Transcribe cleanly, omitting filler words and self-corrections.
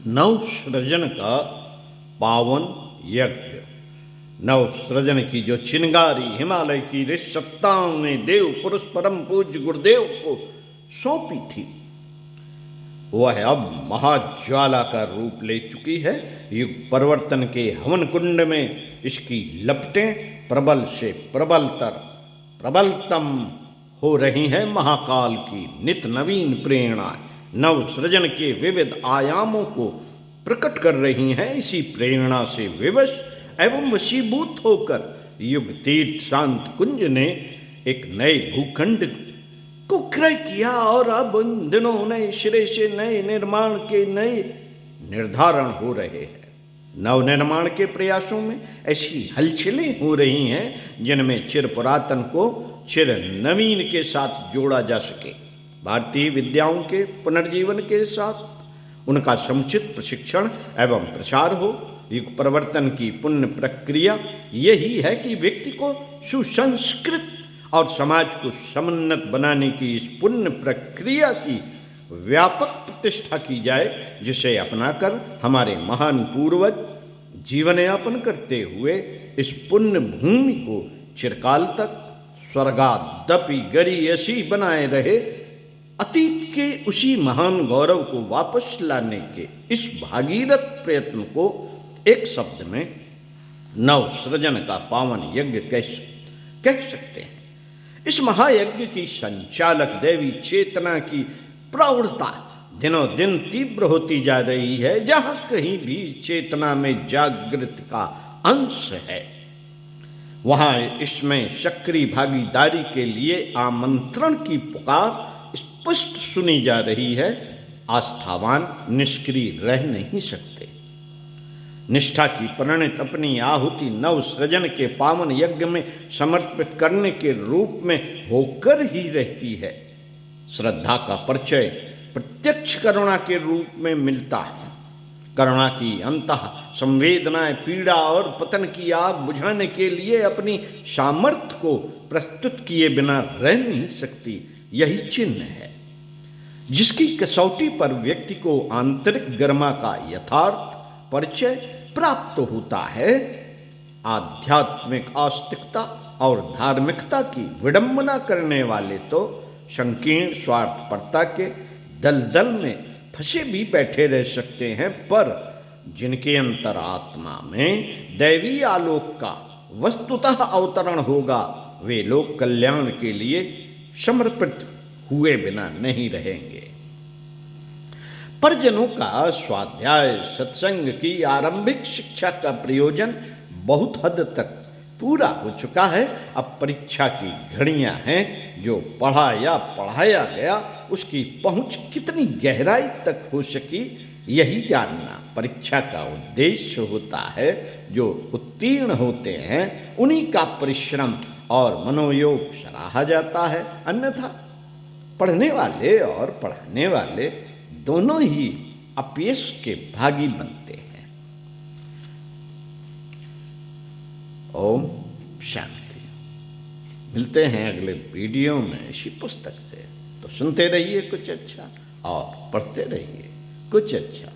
नव सृजन का पावन यज्ञ। नव सृजन की जो चिंगारी हिमालय की ऋषिसत्ताओं ने देव पुरुष परम पूज्य गुरुदेव को सौंपी थी, वह अब महाज्वाला का रूप ले चुकी है। युग परिवर्तन के हवन कुंड में इसकी लपटें प्रबल से प्रबलतर प्रबलतम हो रही हैं। महाकाल की नित नवीन प्रेरणाएं नव सृजन के विविध आयामों को प्रकट कर रही हैं। इसी प्रेरणा से विवश एवं वशीभूत होकर युग तीर्थ शांत कुंज ने एक नए भूखंड को क्रय किया और अब इन दिनों नए सिरे से नए निर्माण के नए निर्धारण हो रहे हैं। नव निर्माण के प्रयासों में ऐसी हलचलें हो रही हैं जिनमें चिर पुरातन को चिर नवीन के साथ जोड़ा जा सके। भारतीय विद्याओं के पुनर्जीवन के साथ उनका समुचित प्रशिक्षण एवं प्रसार हो। युग परिवर्तन की पुण्य प्रक्रिया यही है कि व्यक्ति को सुसंस्कृत और समाज को समुन्नत बनाने की इस पुण्य प्रक्रिया की व्यापक प्रतिष्ठा की जाए, जिसे अपनाकर हमारे महान पूर्वज जीवन यापन करते हुए इस पुण्य भूमि को चिरकाल तक स्वर्गादपि गरीयसी बनाए रहे। अतीत के उसी महान गौरव को वापस लाने के इस भागीरथ प्रयत्न को एक शब्द में नव सृजन का पावन यज्ञ कह सकते हैं। इस महायज्ञ की संचालक देवी चेतना की प्रौढ़ता दिनों दिन तीव्र होती जा रही है। जहां कहीं भी चेतना में जागृति का अंश है, वहां इसमें सक्रिय भागीदारी के लिए आमंत्रण की पुकार स्पष्ट सुनी जा रही है। आस्थावान निष्क्रिय रह नहीं सकते। निष्ठा की परिणत अपनी आहुति नव सृजन के पावन यज्ञ में समर्पित करने के रूप में होकर ही रहती है। श्रद्धा का परिचय प्रत्यक्ष करुणा के रूप में मिलता है। करुणा की अंतः संवेदनाएं पीड़ा और पतन की आग बुझाने के लिए अपनी सामर्थ्य को प्रस्तुत किए बिना रह नहीं सकती। यही चिन्ह है जिसकी कसौटी पर व्यक्ति को आंतरिक गरिमा का यथार्थ परिचय प्राप्त होता है। आध्यात्मिक आस्तिकता और धार्मिकता की विडंबना करने वाले तो संकीर्ण स्वार्थपरता के दलदल में फंसे भी बैठे रह सकते हैं, पर जिनके अंतरात्मा में दैवी आलोक का वस्तुतः अवतरण होगा, वे लोग कल्याण के लिए समर्पित हुए बिना नहीं रहेंगे। परिजनों का स्वाध्याय सत्संग की आरंभिक शिक्षा का प्रयोजन बहुत हद तक पूरा हो चुका है। अब परीक्षा की घड़ियां हैं। जो पढ़ा या पढ़ाया गया उसकी पहुंच कितनी गहराई तक हो सकी, यही जानना परीक्षा का उद्देश्य होता है। जो उत्तीर्ण होते हैं उन्हीं का परिश्रम और मनोयोग सराहा जाता है। अन्यथा पढ़ने वाले और पढ़ाने वाले दोनों ही अपयश के भागी बनते हैं। ओम शांति। मिलते हैं अगले वीडियो में इसी पुस्तक से। तो सुनते रहिए कुछ अच्छा और पढ़ते रहिए कुछ अच्छा।